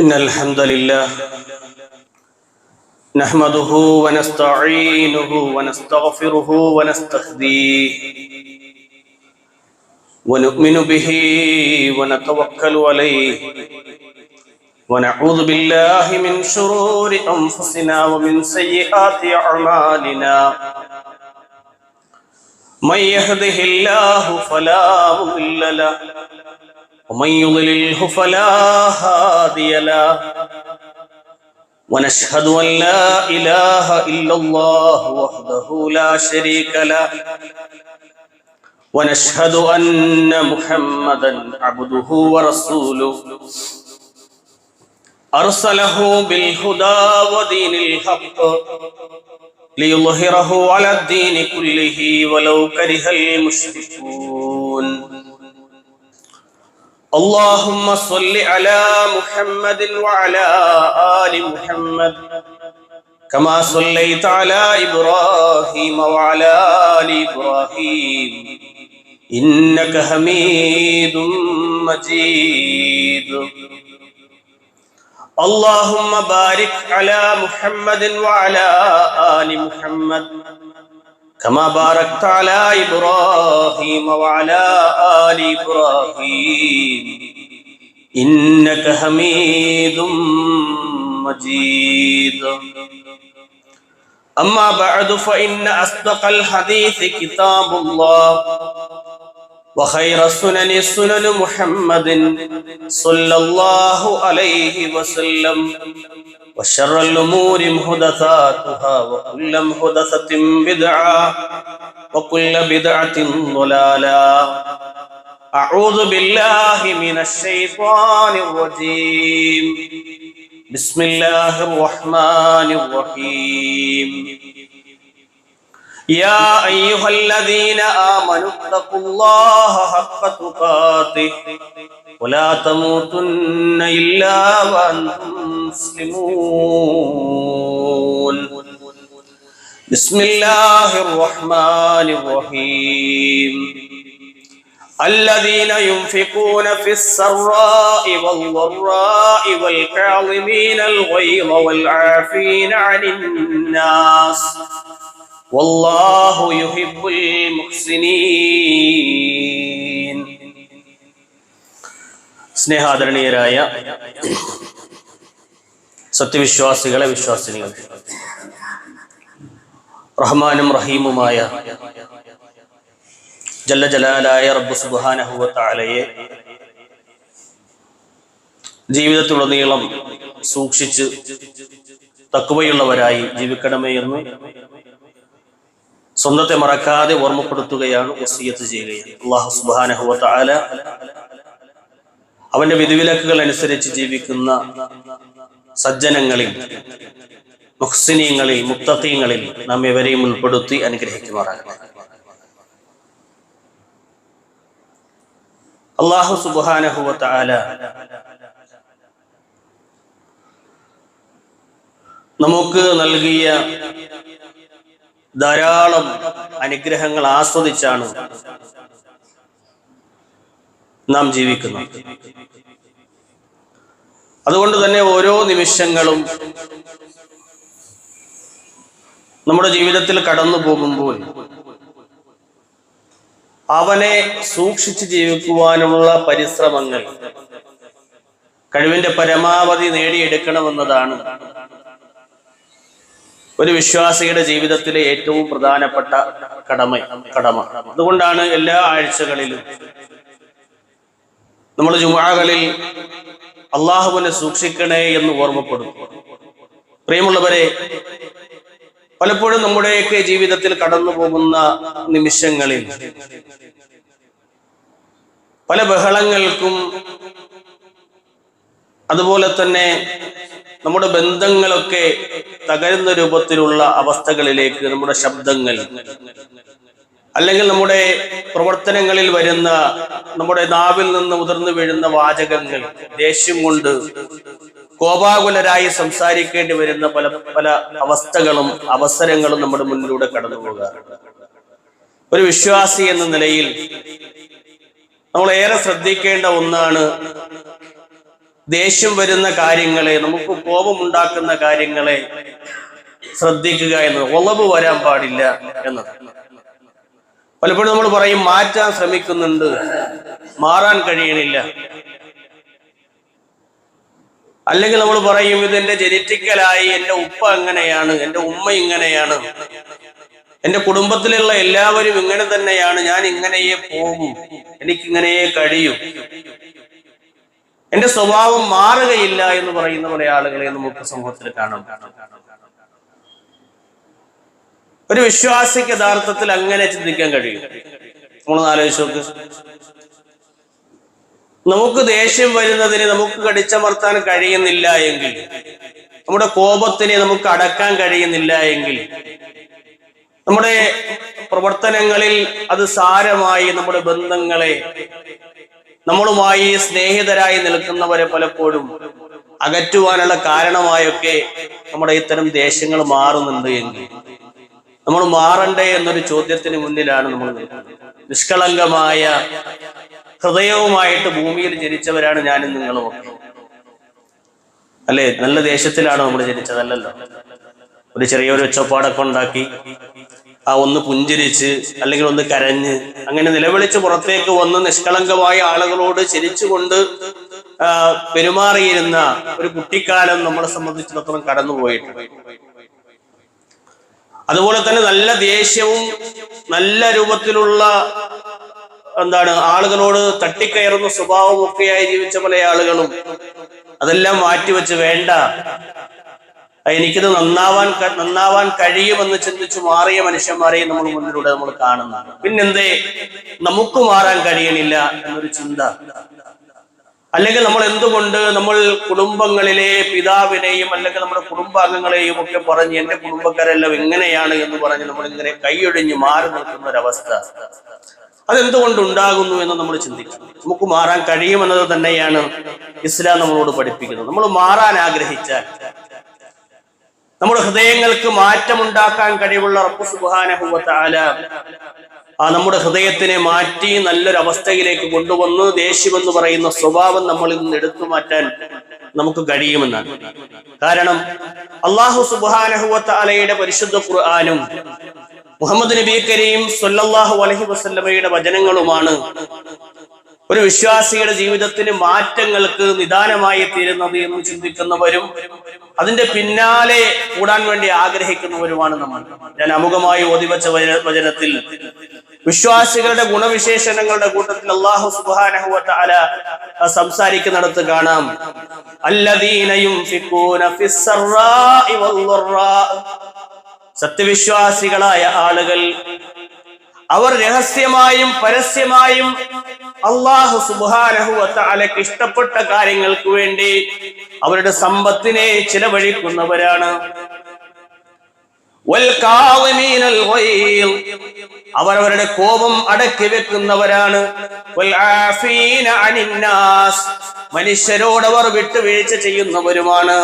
إن الحمد لله نحمده ونستعينه ونستغفره ونستهديه ونؤمن به ونتوكل عليه ونعوذ بالله من شرور أنفسنا ومن سيئات أعمالنا من يهده الله فلا مضل له ومن يضلله فلا هادي له ونشهد أن لا إله إلا الله وحده لا شريك له ونشهد أن محمدا عبده ورسوله أرسله بالهدى ودين الحق ليظهره على الدين كله ولو كره المشركون اللهم صل على محمد وعلى آل محمد كما صليت على إبراهيم وعلى آل إبراهيم إنك حميد مجيد اللهم بارك على محمد وعلى آل محمد كما باركت على إبراهيم وعلى آل إبراهيم إنك حميد مجيد أما بعد فإن أصدق الحديث كتاب الله وخير السنن سنن محمد صلى الله عليه وسلم وشر الأمور محدثاتها وكل محدثة بدعة وكل بدعة ضلالة أعوذ بالله من الشيطان الرجيم بسم الله الرحمن الرحيم يا أيها الذين آمنوا اتقوا الله حق تقاته ولا تموتن إلا وأنتم مسلمون بسم الله الرحمن الرحيم الذين ينفقون في السراء والضراء والكاظمين الغيظ والعافين عن الناس والله يحب المحسنين. സ്നേഹാദരണീയരായ സത്യവിശ്വാസികളെ വിശ്വാസിനികൾ, റഹ്മാനും റഹീമുമായ ജല്ല ജലാലായ റബ്ബ് സുബ്ഹാനഹു വ തആലയെ ജീവിതത്തിലുടനീളം സൂക്ഷിച്ച് തഖ്വയുള്ളവരായി ജീവിക്കണമേ എന്ന് സ്വന്തത്തെ മറക്കാതെ ഓർമ്മപ്പെടുത്തുകയാണ്, വസിയത്ത് ചെയ്യുകയാണ്. അല്ലാഹു സുബ്ഹാനഹു വ തആല അവന്റെ വിധിവിലക്കുകൾ അനുസരിച്ച് ജീവിക്കുന്ന സജ്ജനങ്ങളിൽ, മുഹ്സിനീങ്ങളിൽ, മുത്തഖീങ്ങളിൽ നാം എവരെയും ഉൾപ്പെടുത്തി അനുഗ്രഹിക്കുമാറാകട്ടെ. അല്ലാഹു സുബ്ഹാനഹു വ തആല നമുക്ക് നൽകിയ ധാരാളം അനുഗ്രഹങ്ങൾ ആസ്വദിച്ചാണ് നാം ജീവിക്കുന്നത്. അതുകൊണ്ട് തന്നെ ഓരോ നിമിഷങ്ങളും നമ്മുടെ ജീവിതത്തിൽ കടന്നു പോകുമ്പോൾ അവനെ സൂക്ഷിച്ച് ജീവിക്കുവാനുള്ള പരിശ്രമങ്ങൾ കഴിവിന്റെ പരമാവധി നേടിയെടുക്കണമെന്നതാണ് ഒരു വിശ്വാസിയുടെ ജീവിതത്തിലെ ഏറ്റവും പ്രധാനപ്പെട്ട കടമ. അതുകൊണ്ടാണ് എല്ലാ ആഴ്ചകളിലും നമ്മൾ ജുമുഅകളിൽ അള്ളാഹുവിനെ സൂക്ഷിക്കണേ എന്ന് ഓർമ്മപ്പെടും. പ്രിയമുള്ളവരെ, പലപ്പോഴും നമ്മുടെയൊക്കെ ജീവിതത്തിൽ കടന്നു പോകുന്ന നിമിഷങ്ങളിൽ പല ബഹളങ്ങൾക്കും അതുപോലെ തന്നെ നമ്മുടെ ബന്ധങ്ങളൊക്കെ തകരുന്ന രൂപത്തിലുള്ള അവസ്ഥകളിലേക്ക് നമ്മുടെ ശബ്ദങ്ങൾ അല്ലെങ്കിൽ നമ്മുടെ പ്രവർത്തനങ്ങളിൽ വരുന്ന, നമ്മുടെ നാവിൽ നിന്ന് ഉതിർന്നു വീഴുന്ന വാചകങ്ങൾ, ദേഷ്യം കൊണ്ട് കോപാകുലരായി സംസാരിക്കേണ്ടി വരുന്ന പല പല അവസ്ഥകളും അവസരങ്ങളും നമ്മുടെ മുന്നിലൂടെ കടന്നു പോകാറുണ്ട്. ഒരു വിശ്വാസി എന്ന നിലയിൽ നമ്മൾ ഏറെ ശ്രദ്ധിക്കേണ്ട ഒന്നാണ് ദേഷ്യം വരുന്ന കാര്യങ്ങളെ, നമുക്ക് കോപമുണ്ടാക്കുന്ന കാര്യങ്ങളെ ശ്രദ്ധിക്കുക എന്നത്, ഒളവ് വരാൻ പാടില്ല എന്നത്. പലപ്പോഴും നമ്മൾ പറയും മാറ്റാൻ ശ്രമിക്കുന്നുണ്ട്, മാറാൻ കഴിയണില്ല. അല്ലെങ്കിൽ നമ്മൾ പറയും ഇതെന്റെ ജനറ്റിക്കലായി, എന്റെ ഉപ്പ അങ്ങനെയാണ്, എന്റെ ഉമ്മ ഇങ്ങനെയാണ്, എന്റെ കുടുംബത്തിലുള്ള എല്ലാവരും ഇങ്ങനെ തന്നെയാണ്, ഞാൻ ഇങ്ങനെയേ പോകും, എനിക്കിങ്ങനെയേ കഴിയൂ, എന്റെ സ്വഭാവം മാറുകയില്ല എന്ന് പറയുന്ന പല ആളുകളെ നമുക്ക് സമൂഹത്തിൽ കാണാം. ഒരു വിശ്വാസിക്ക് യഥാർത്ഥത്തിൽ അങ്ങനെ ചിന്തിക്കാൻ കഴിയും. നമ്മളൊന്ന് ആലോചിച്ച് നോക്ക്. നമുക്ക് ദേഷ്യം വരുന്നതിന് നമുക്ക് കടിച്ചമർത്താൻ കഴിയുന്നില്ല എങ്കിൽ, നമ്മുടെ കോപത്തിനെ നമുക്ക് അടക്കാൻ കഴിയുന്നില്ല എങ്കിൽ, നമ്മുടെ പ്രവർത്തനങ്ങളിൽ അത് സാരമായി നമ്മുടെ ബന്ധങ്ങളെ, നമ്മളുമായി സ്നേഹിതരായി നിൽക്കുന്നവരെ പലപ്പോഴും അകറ്റുവാനുള്ള കാരണമായൊക്കെ നമ്മുടെ ഇത്തരം ദേഷ്യങ്ങൾ മാറുന്നുണ്ട് എങ്കിൽ, നമ്മൾ മാറണ്ടേ എന്നൊരു ചോദ്യത്തിന് മുന്നിലാണ് നമ്മൾ നിൽക്കുന്നത്. നിഷ്കളങ്കമായ ഹൃദയവുമായിട്ട് ഭൂമിയിൽ ജനിച്ചവരാണ് ഞാനും നിങ്ങളും ഒക്കെ, അല്ലെ? നല്ല ദേശത്തിലാണ് നമ്മൾ ജനിച്ചതല്ലല്ലോ. ഒരു ചെറിയൊരു ഒച്ചപ്പാടൊക്കെ ഉണ്ടാക്കി, ഒന്ന് പുഞ്ചിരിച്ച് അല്ലെങ്കിൽ ഒന്ന് കരഞ്ഞ് അങ്ങനെ നിലവിളിച്ച് പുറത്തേക്ക് വന്ന് നിഷ്കളങ്കമായ ആളുകളോട് ചിരിച്ചുകൊണ്ട് പെരുമാറിയിരുന്ന ഒരു കുട്ടിക്കാലം നമ്മളെ സംബന്ധിച്ചിടത്തോളം കടന്നുപോയിട്ടുണ്ട്. അതുപോലെ തന്നെ നല്ല ദേഷ്യവും നല്ല രൂപത്തിലുള്ള ആളുകളോട് തട്ടിക്കയറുന്ന സ്വഭാവവും ഒക്കെയായി ജീവിച്ച പല ആളുകളും അതെല്ലാം മാറ്റിവെച്ച് വേണ്ട, എനിക്കിത് നന്നാവാൻ കഴിയുമെന്ന് ചിന്തിച്ചു മാറിയ മനുഷ്യന്മാരെയും നമ്മൾ മുന്നിലൂടെ നമ്മൾ കാണുന്നതാണ്. പിന്നെന്തേ നമുക്ക് മാറാൻ കഴിയണില്ല എന്നൊരു ചിന്ത, അല്ലെങ്കിൽ നമ്മൾ എന്തുകൊണ്ട് നമ്മൾ കുടുംബങ്ങളിലെ പിതാവിനെയും അല്ലെങ്കിൽ നമ്മുടെ കുടുംബാംഗങ്ങളെയും ഒക്കെ പറഞ്ഞ് എന്റെ കുടുംബക്കാരെല്ലാം എങ്ങനെയാണ് എന്ന് പറഞ്ഞ് നമ്മൾ ഇങ്ങനെ കൈയൊഴിഞ്ഞ് മാറി നിൽക്കുന്ന ഒരവസ്ഥ അതെന്തുകൊണ്ട് ഉണ്ടാകുന്നു എന്ന് നമ്മൾ ചിന്തിക്കണം. നമുക്ക് മാറാൻ കഴിയുമെന്നത് തന്നെയാണ് ഇസ്ലാം നമ്മളോട് പഠിപ്പിക്കുന്നത്. നമ്മൾ മാറാൻ ആഗ്രഹിച്ചാൽ, നമ്മുടെ ഹൃദയങ്ങൾക്ക് മാറ്റമുണ്ടാക്കാൻ കഴിവുള്ള റബ്ബ് സുബ്ഹാനഹു വ തആല നമ്മുടെ ഹൃദയത്തിനെ മാറ്റി നല്ലൊരു അവസ്ഥയിലേക്ക് കൊണ്ടുവന്ന് ദേഷ്യമെന്ന് പറയുന്ന സ്വഭാവം നമ്മളിൽ നിന്ന് എടുത്തു മാറ്റാൻ നമുക്ക് കഴിയുമെന്നാണ്. കാരണം അല്ലാഹു സുബ്ഹാനഹു വ തആലയുടെ പരിശുദ്ധ ഖുർആനും മുഹമ്മദ് നബി കരീം സ്വല്ലല്ലാഹു അലൈഹി വസല്ലമയുടെ വചനങ്ങളുമാണ് ഒരു വിശ്വാസിയുടെ ജീവിതത്തിന് മാറ്റങ്ങൾക്ക് നിദാനമായി തീരുന്നത് എന്ന് ചിന്തിക്കുന്നവരും അതിന്റെ പിന്നാലെ കൂടാൻ വേണ്ടി ആഗ്രഹിക്കുന്നവരുമാണ് നമ്മൾ. ഞാൻ അമുഖമായി ഓതിവച്ച വചനത്തിൽ വിശ്വാസികളുടെ ഗുണവിശേഷണങ്ങളുടെ കൂട്ടത്തിൽ അല്ലാഹു സുബ്ഹാനഹു വ തആല സംസാരിക്കുന്നിടത്ത് കാണാം, അല്ലദീന യുൻഫിഖൂന ഫിസ്സറാഇ വൽളറാ, സത്യവിശ്വാസികളായ ആളുകൾ അവർ രഹസ്യമായും പരസ്യമായും അല്ലാഹു സുബ്ഹാനഹു വ തആലയ്ക്ക് ഇഷ്ടപ്പെട്ട കാര്യങ്ങൾക്ക് വേണ്ടി അവരുടെ സമ്പത്തിനെ ചിലവഴിക്കുന്നവരാണ്. അവരവരുടെ കോപം അടക്കി വെക്കുന്നവരാണ്. മനുഷ്യരോടവർ വിട്ടുവീഴ്ച ചെയ്യുന്നവരുമാണ്.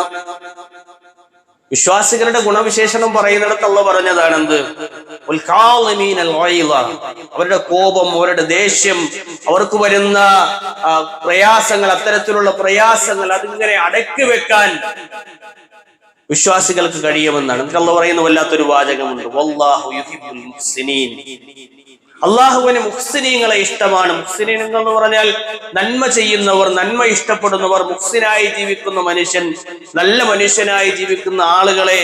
വിശ്വാസികളുടെ ഗുണവിശേഷണം പറയുന്നിടത്ത് അല്ലാഹു പറഞ്ഞതാണെന്ത്? അവരുടെ കോപം, അവരുടെ ദേഷ്യം, അവർക്ക് വരുന്ന പ്രയാസങ്ങൾ, അത്തരത്തിലുള്ള പ്രയാസങ്ങൾ അതിങ്ങനെ അടക്കി വെക്കാൻ വിശ്വാസികൾക്ക് കഴിയുമെന്നാണ്. അല്ലാഹു പറയുന്ന വല്ലാത്തൊരു വാചകമുണ്ട്, വല്ലാഹു യുഹിബ്ബുൽ മുഹ്സിനീൻ. അള്ളാഹുവിന് മുഹ്സിനീങ്ങളെ ഇഷ്ടമാണ്. മുഹ്സിനീൻ എന്ന് പറഞ്ഞാൽ നന്മ ചെയ്യുന്നവർ, നന്മ ഇഷ്ടപ്പെടുന്നവർ, മുഹ്സിനായി ജീവിക്കുന്ന മനുഷ്യൻ, നല്ല മനുഷ്യനായി ജീവിക്കുന്ന ആളുകളെ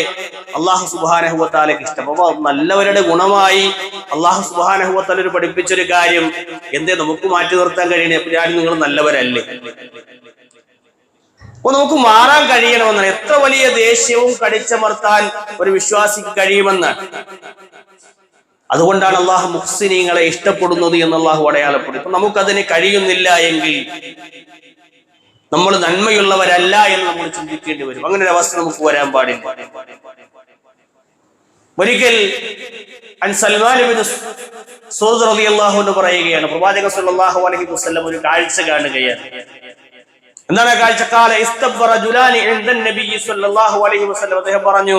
അല്ലാഹു സുബ്ഹാനഹു വ തആലയ്ക്ക് ഇഷ്ടം. അപ്പൊ നല്ലവരുടെ ഗുണമായി അല്ലാഹു സുബ്ഹാനഹു വ തആല പഠിപ്പിച്ചൊരു കാര്യം, എന്തേ നമുക്ക് മാറ്റി നിർത്താൻ കഴിയണേ? അപ്പൊ ഞാൻ നിങ്ങൾ നല്ലവരല്ലേ? അപ്പൊ നമുക്ക് മാറാൻ കഴിയണമെന്നാണ്. എത്ര വലിയ ദേഷ്യവും കടിച്ചമർത്താൻ ഒരു വിശ്വാസിക്ക് കഴിയുമെന്നാണ്. അതുകൊണ്ടാണ് അള്ളാഹു മുഹ്സിനീങ്ങളെ ഇഷ്ടപ്പെടുന്നത് എന്ന് അള്ളാഹു അടയാളപ്പെടും. ഇപ്പൊ നമുക്കതിന് കഴിയുന്നില്ല എങ്കിൽ നമ്മൾ നന്മയുള്ളവരല്ല എന്ന് നമ്മൾ ചിന്തിക്കേണ്ടി വരും. അങ്ങനെ ഒരു അവസ്ഥ നമുക്ക് വരാൻ പാടില്ല. ഒരിക്കൽ സൽമാൻ ഇബ്നു സൗദ് റളിയല്ലാഹു അൻഹു പറയുകയാണ്, പ്രവാചകൻ സല്ലല്ലാഹു അലൈഹി വസല്ലം ഒരു കാഴ്ച കാണുകയാണ്. എന്താണ് കാഴ്ചക്കാല അദ്ദേഹം പറഞ്ഞു,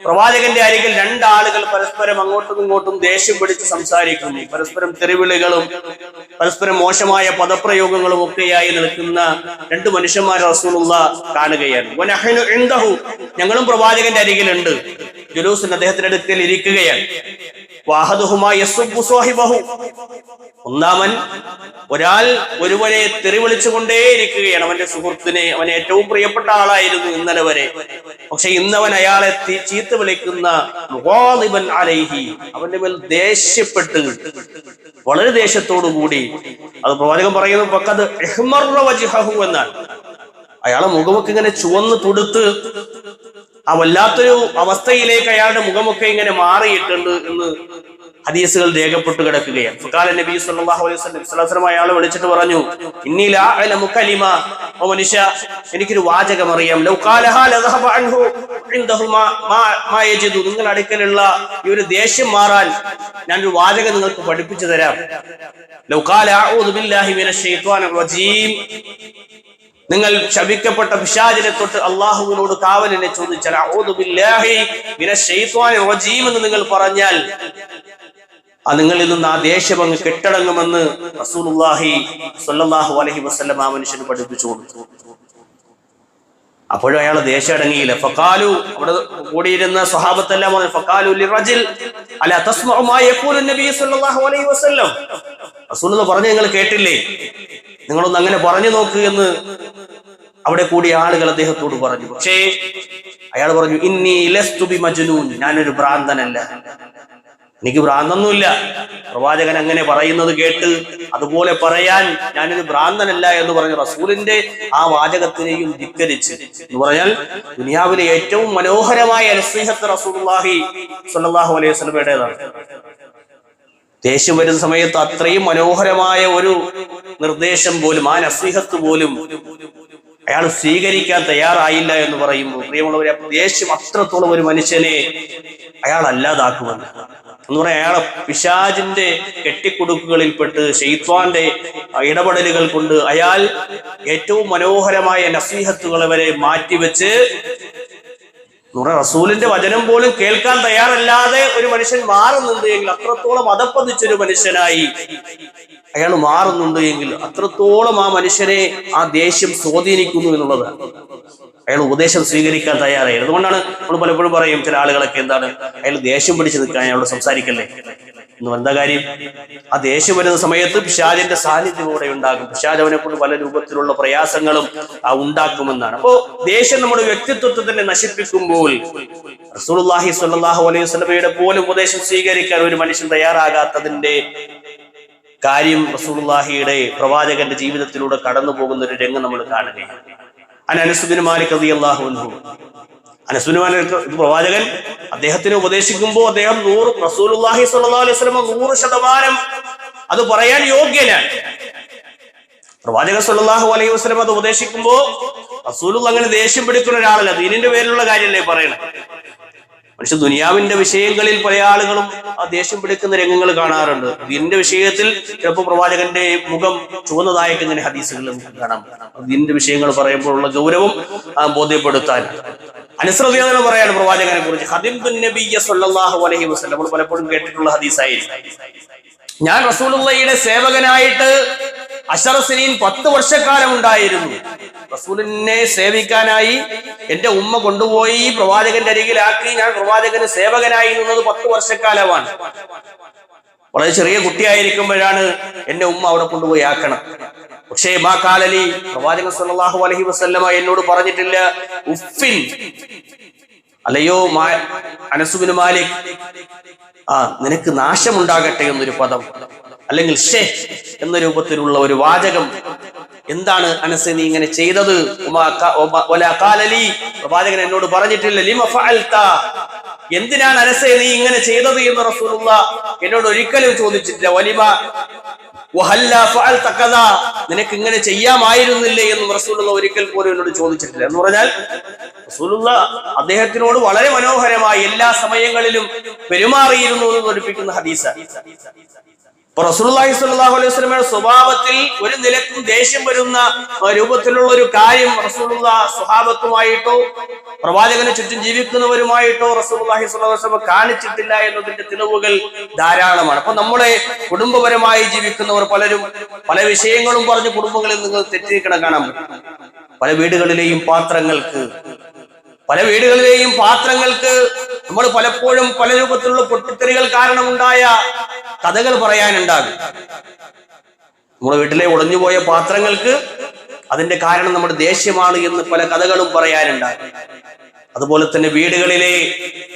പ്രവാചകന്റെ അരികിൽ രണ്ടാളുകൾ പരസ്പരം അങ്ങോട്ടും ഇങ്ങോട്ടും ദേഷ്യം പിടിച്ച് സംസാരിക്കുന്നു. പരസ്പരം തെറിവിളികളും പരസ്പരം മോശമായ പദപ്രയോഗങ്ങളും ഒക്കെയായി നിൽക്കുന്ന രണ്ട് മനുഷ്യന്മാരെ റസൂലുള്ളാഹി കാണുകയാണ്. ഞങ്ങളും പ്രവാചകന്റെ അരികിലുണ്ട്. ജുലൂസിന് അദ്ദേഹത്തിന്റെ അടുക്കൽ ഇരിക്കുകയാണ്. ഒന്നാമൻ ഒരാൾ ഒരുവനെ തെറിവിളിച്ചുകൊണ്ടേയിരിക്കുകയാണ്, അവന്റെ സുഹൃത്തിനെ. അവൻ ഏറ്റവും പ്രിയപ്പെട്ട ആളായിരുന്നു ഇന്നലെ വരെ. പക്ഷെ ഇന്നവൻ അയാളെ ചീത്ത വിളിക്കുന്ന അവന്റെ മേൽ ദേഷ്യപ്പെട്ട്, വളരെ ദേഷ്യത്തോടു കൂടി. അത് പ്രവാചകൻ പറയുന്നു എന്നാണ്. അയാളെ മുഖമൊക്കെ ഇങ്ങനെ ചുവന്ന് തുടുത്ത് ആ വല്ലാത്തൊരു അവസ്ഥയിലേക്ക് അയാളുടെ മുഖമൊക്കെ ഇങ്ങനെ മാറിയിട്ടുണ്ട് എന്ന് ഹദീസുകൾ രേഖപ്പെട്ട് കിടക്കുകയാണ്. നബി സല്ലല്ലാഹു അലൈഹി വസല്ലം അയാളെ വിളിച്ചിട്ട് പറഞ്ഞു, ഇന്നി ലാ അഅലമു കലിമ, ഓ മനുഷ്യ, എനിക്കൊരു വാചകം അറിയാം. ലൗ ഖാലഹാ ലദഹബ അൻഹു ഇൻദഹു മാ യജിദു, നിങ്ങളുടെ അടുക്കലുള്ള ഈ ഒരു ദേഷ്യം മാറാൻ ഞാനൊരു വാചകം നിങ്ങൾക്ക് പഠിപ്പിച്ചു തരാം. ലൗ ഖാല അഊദു ബില്ലാഹി മിനശ് ശൈത്വാനിർ റജീം, നിങ്ങൾ ശപിക്കപ്പെട്ട പിശാചിനെ തൊട്ട് അള്ളാഹുവിനോട് കാവലിനെ ചോദിച്ചാൽ അഊദു ബില്ലാഹി മിനശ് ശൈത്വാനിർ റജീം എന്ന് നിങ്ങൾ പറഞ്ഞാൽ നിങ്ങളിൽ നിന്ന് ആ ദേഷ്യം അങ്ങ് കെട്ടടങ്ങുമെന്ന് റസൂലുള്ളാഹി സ്വല്ലല്ലാഹു അലൈഹി വസല്ലം ആ മനുഷ്യന് പഠിപ്പിച്ചു കൊടുത്തു. അപ്പോഴും അയാൾ ദേഷ്യം അടങ്ങിയില്ല. ഫഖാലു, അവിടെ കൂടിയിരുന്ന സ്വഹാബത്തെല്ലാം പറഞ്ഞു, ഫഖാലു ലിറജിൽ അലാ തസ്മഉ മാ യഖൂലു നബി സ്വല്ലല്ലാഹു അലൈഹി വസല്ലം, റസൂലുള്ളാഹി പറഞ്ഞു നിങ്ങൾ കേട്ടില്ലേ, നിങ്ങളൊന്ന് അങ്ങനെ പറഞ്ഞു നോക്ക് എന്ന് അവിടെ കൂടിയ ആളുകൾ അദ്ദേഹത്തോട് പറഞ്ഞു. പക്ഷേ അയാൾ പറഞ്ഞു, ഇന്നി ലസ്തു ബി മജ്നൂൻ, ഞാനൊരു ഭ്രാന്തനല്ല, എനിക്ക് ഭ്രാന്തൊന്നുമില്ല. പ്രവാചകൻ അങ്ങനെ പറയുന്നത് കേട്ട് അതുപോലെ പറയാൻ ഞാനൊരു ഭ്രാന്തനല്ല എന്ന് പറഞ്ഞു റസൂലിന്റെ ആ വാചകത്തിനെയും ധിക്കരിച്ച്. എന്ന് പറഞ്ഞാൽ ദുനിയാവിലെ ഏറ്റവും മനോഹരമായ നസീഹത്ത് റസൂലുള്ളാഹി സ്വല്ലല്ലാഹു അലൈഹി വസല്ലമയുടേതാണ്. ദേഷ്യം വരുന്ന സമയത്ത് അത്രയും മനോഹരമായ ഒരു നിർദ്ദേശം പോലും, ആ നസീഹത്ത് പോലും അയാൾ സ്വീകരിക്കാൻ തയ്യാറായില്ല എന്ന് പറയുമ്പോൾ, പ്രിയമുള്ളവരെ, ദേഷ്യം അത്രത്തോളം ഒരു മനുഷ്യനെ അയാൾ അല്ലാതാക്കുമെന്ന് എന്ന് പറയാൻ, അയാളെ പിശാചിന്റെ കെട്ടിക്കുടുക്കുകളിൽപ്പെട്ട് ശൈത്വാന്റെ ഇടപെടലുകൾ കൊണ്ട് അയാൾ ഏറ്റവും മനോഹരമായ നസീഹത്തുകളെ വരെ മാറ്റിവെച്ച് റസൂലിന്റെ വചനം പോലും കേൾക്കാൻ തയ്യാറല്ലാതെ ഒരു മനുഷ്യൻ മാറുന്നുണ്ട് എങ്കിൽ, അത്രത്തോളം അതപ്പതിച്ചൊരു മനുഷ്യനായി അയാൾ മാറുന്നുണ്ട് എങ്കിൽ അത്രത്തോളം ആ മനുഷ്യനെ ആ ദേഷ്യം സ്വാധീനിക്കുന്നു എന്നുള്ളതാണ്. അയാൾ ഉപദേശം സ്വീകരിക്കാൻ തയ്യാറായി. അതുകൊണ്ടാണ് നമ്മൾ പലപ്പോഴും പറയും, ചില ആളുകളൊക്കെ എന്താണ്, അയാൾ ദേഷ്യം പിടിച്ചു നിൽക്കാൻ അയാളോട് സംസാരിക്കല്ലേ എന്ന്. എന്താ കാര്യം? ആ ദേഷ്യം വരുന്ന സമയത്ത് പിശാചിന്റെ സാന്നിധ്യം കൂടെ ഉണ്ടാകും. പിശാച് അവനെ കൊണ്ട് പല രൂപത്തിലുള്ള പ്രയാസങ്ങളും ഉണ്ടാക്കുമെന്നാണ്. അപ്പോ ദേഷ്യം നമ്മുടെ വ്യക്തിത്വത്തെ തന്നെ നശിപ്പിക്കുമ്പോൾ റസൂലുള്ളാഹി സ്വല്ലല്ലാഹു അലൈഹി വസല്ലമയുടെ പോലും ഉപദേശം സ്വീകരിക്കാൻ ഒരു മനുഷ്യൻ തയ്യാറാകാത്തതിന്റെ കാര്യം റസൂലുള്ളാഹിയുടെ പ്രവാചകന്റെ ജീവിതത്തിലൂടെ കടന്നു പോകുന്ന ഒരു രംഗം നമ്മൾ കാണുകയാണ്. അനസ് ബിൻ മാലിക് റളിയല്ലാഹു അൻഹു, അനസ് ബിൻ മാലിക് പ്രവാചകൻ അദ്ദേഹത്തിനെ ഉപദേശിക്കുമ്പോൾ അദ്ദേഹം റസൂലുള്ളാഹി സ്വല്ലല്ലാഹു അലൈഹി വസല്ലം 100% അത് പറയാൻ യോഗ്യനാണ്. പ്രവാചകൻ സ്വല്ലല്ലാഹു അലൈഹി വസല്ലം അത് ഉപദേശിക്കുമ്പോൾ റസൂലുള്ളാഹി അങ്ങനെ ദേഷ്യം പിടിക്കുന്ന ഒരാളല്ല, ദീനിന്റെ പേരിലുള്ള കാര്യമല്ലേ പറയണം. മനുഷ്യ ദുനിയാവിന്റെ വിഷയങ്ങളിൽ പല ആളുകളും ആ ദേഷ്യം പിടിക്കുന്ന രംഗങ്ങൾ കാണാറുണ്ട്. ദീനിന്റെ വിഷയത്തിൽ ചിലപ്പോൾ പ്രവാചകന്റെ മുഖം ചുവന്നതായൊക്കെ ഇങ്ങനെ ഹദീസുകൾ നമുക്ക് കാണാം. ദീനിന്റെ വിഷയങ്ങൾ പറയുമ്പോഴുള്ള ഗൗരവം ബോധ്യപ്പെടുത്താൻ. അനസ് റളിയല്ലാഹു പറയാണ് പ്രവാചകനെ കുറിച്ച്, ഖദിംതുൻ നബിയ്യ സ്വല്ലല്ലാഹു അലൈഹി വസല്ലം, നമ്മൾ പലപ്പോഴും കേട്ടിട്ടുള്ള ഹദീസായിരിക്കും, ഞാൻ റസൂലുള്ളാഹിയുടെ സേവകനായിട്ട് 10 വർഷക്കാലം ഉണ്ടായിരുന്നു. റസൂലിനെ സേവിക്കാനായി എന്റെ ഉമ്മ കൊണ്ടുപോയി പ്രവാചകന്റെ അരികിലാക്കി. ഞാൻ പ്രവാചകന് സേവകനായി നിന്നത് 10 വർഷക്കാലമാണ്. വളരെ ചെറിയ കുട്ടിയായിരിക്കുമ്പോഴാണ് എന്റെ ഉമ്മ അവിടെ കൊണ്ടുപോയി ആക്കണം. പക്ഷേ മാ കാലലി, പ്രവാചകൻ സ്വല്ലല്ലാഹു അലൈഹി വസല്ലമ എന്നോട് പറഞ്ഞിട്ടില്ല ഉഫിൻ, അല്ലയോ അനസ് ബിൻ മാലിക്, നിനക്ക് നാശമുണ്ടാകട്ടെ എന്നൊരു പദം, അല്ലെങ്കിൽ ഷേ എന്ന രൂപത്തിലുള്ള ഒരു വാചകം. എന്താണ് അനസ് നീ ഇങ്ങനെ ചെയ്തത്? പ്രവാചകൻ എന്നോട് പറഞ്ഞിട്ടില്ല ലിമ ഫഅൽത, എന്തിനാണ് അനസേ നീ ഇങ്ങനെ ചെയ്തത് എന്ന് റസൂലുള്ളാഹി എന്നോട് ഒരിക്കലും ചോദിച്ചിട്ടില്ല. വലിമ വഹല്ല ഫഅൽത കദാ, നിനക്ക് ഇങ്ങനെ ചെയ്യാമായിരുന്നില്ലേ എന്ന് റസൂലുള്ളാഹി ഒരിക്കൽ പോലും എന്നോട് ചോദിച്ചിട്ടില്ല. എന്ന് പറഞ്ഞാൽ റസൂലുള്ളാഹി അദ്ദേഹത്തിനോട് വളരെ മനോഹരമായി എല്ലാ സമയങ്ങളിലും പെരുമാറിയിരുന്നു എന്ന് പഠിപ്പിക്കുന്ന ഹദീസാണ്. ഇപ്പൊ റസൂലുള്ളാഹി സ്വല്ലല്ലാഹു അലൈഹി വസല്ലമയുടെ സ്വഭാവത്തിൽ ഒരു നിലക്കും ദേഷ്യം വരുന്ന രൂപത്തിലുള്ള ഒരു കാര്യം റസൂലുള്ളാഹി സ്വഹാബത്തുമായിട്ടോ പ്രവാചകന് ചുറ്റും ജീവിക്കുന്നവരുമായിട്ടോ റസൂലുള്ളാഹി സ്വല്ലല്ലാഹു അലൈഹി വസല്ലം കാണിച്ചിട്ടില്ല എന്നതിന്റെ തെളിവുകൾ ധാരാളമാണ്. അപ്പൊ നമ്മളെ കുടുംബപരമായി ജീവിക്കുന്നവർ പലരും പല വിഷയങ്ങളും പറഞ്ഞ് കുടുംബങ്ങളിൽ നിങ്ങൾ തെറ്റിരിക്കണം കാണാൻ പറ്റും. പല വീടുകളിലെയും പാത്രങ്ങൾക്ക് നമ്മൾ പലപ്പോഴും പല രൂപത്തിലുള്ള പൊട്ടിത്തെറികൾ കാരണമുണ്ടായ കഥകൾ പറയാനുണ്ടാകും. നമ്മുടെ വീട്ടിലെ ഉടഞ്ഞുപോയ പാത്രങ്ങൾക്ക് അതിന്റെ കാരണം നമ്മുടെ ദേഷ്യമാണ് എന്ന് പല കഥകളും പറയാനുണ്ടാകും. അതുപോലെ തന്നെ വീടുകളിലെ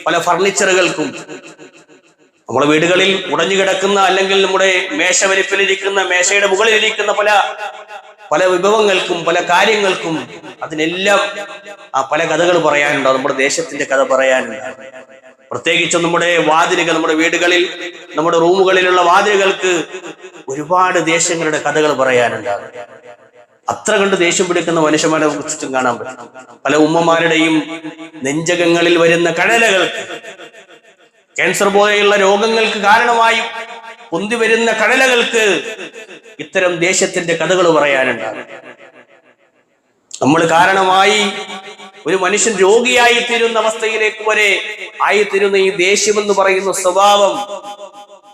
പല ഫർണിച്ചറുകൾക്കും, നമ്മുടെ വീടുകളിൽ ഉടഞ്ഞു കിടക്കുന്ന അല്ലെങ്കിൽ നമ്മുടെ മേശവലിപ്പിലിരിക്കുന്ന മേശയുടെ മുകളിലിരിക്കുന്ന പല വിഭവങ്ങൾക്കും പല കാര്യങ്ങൾക്കും അതിനെല്ലാം പല കഥകൾ പറയാനുണ്ടോ. നമ്മുടെ ദേശത്തിന്റെ കഥ പറയാനുണ്ട്. പ്രത്യേകിച്ചും നമ്മുടെ വാതിലുകൾ, നമ്മുടെ വീടുകളിൽ നമ്മുടെ റൂമുകളിലുള്ള വാതിലുകൾക്ക് ഒരുപാട് ദേശങ്ങളുടെ കഥകൾ പറയാനുണ്ടാകും. അത്ര കണ്ട് ദേഷ്യം പിടിക്കുന്ന മനുഷ്യന്മാരെ നമുക്ക് ചുറ്റും കാണാൻ പറ്റും. പല ഉമ്മമാരുടെയും നെഞ്ചകങ്ങളിൽ വരുന്ന കഴലകൾക്ക്, ക്യാൻസർ പോലെയുള്ള രോഗങ്ങൾക്ക് കാരണമായി പൊന്തി വരുന്ന കടലകൾക്ക് ഇത്തരം ദേശത്തിന്റെ കഥകൾ പറയാനുണ്ടാകും. നമ്മൾ കാരണമായി ഒരു മനുഷ്യൻ രോഗിയായി തീരുന്ന അവസ്ഥയിലേക്ക് വരെ ആയിത്തീരുന്ന ഈ ദേഷ്യമെന്ന് പറയുന്ന സ്വഭാവം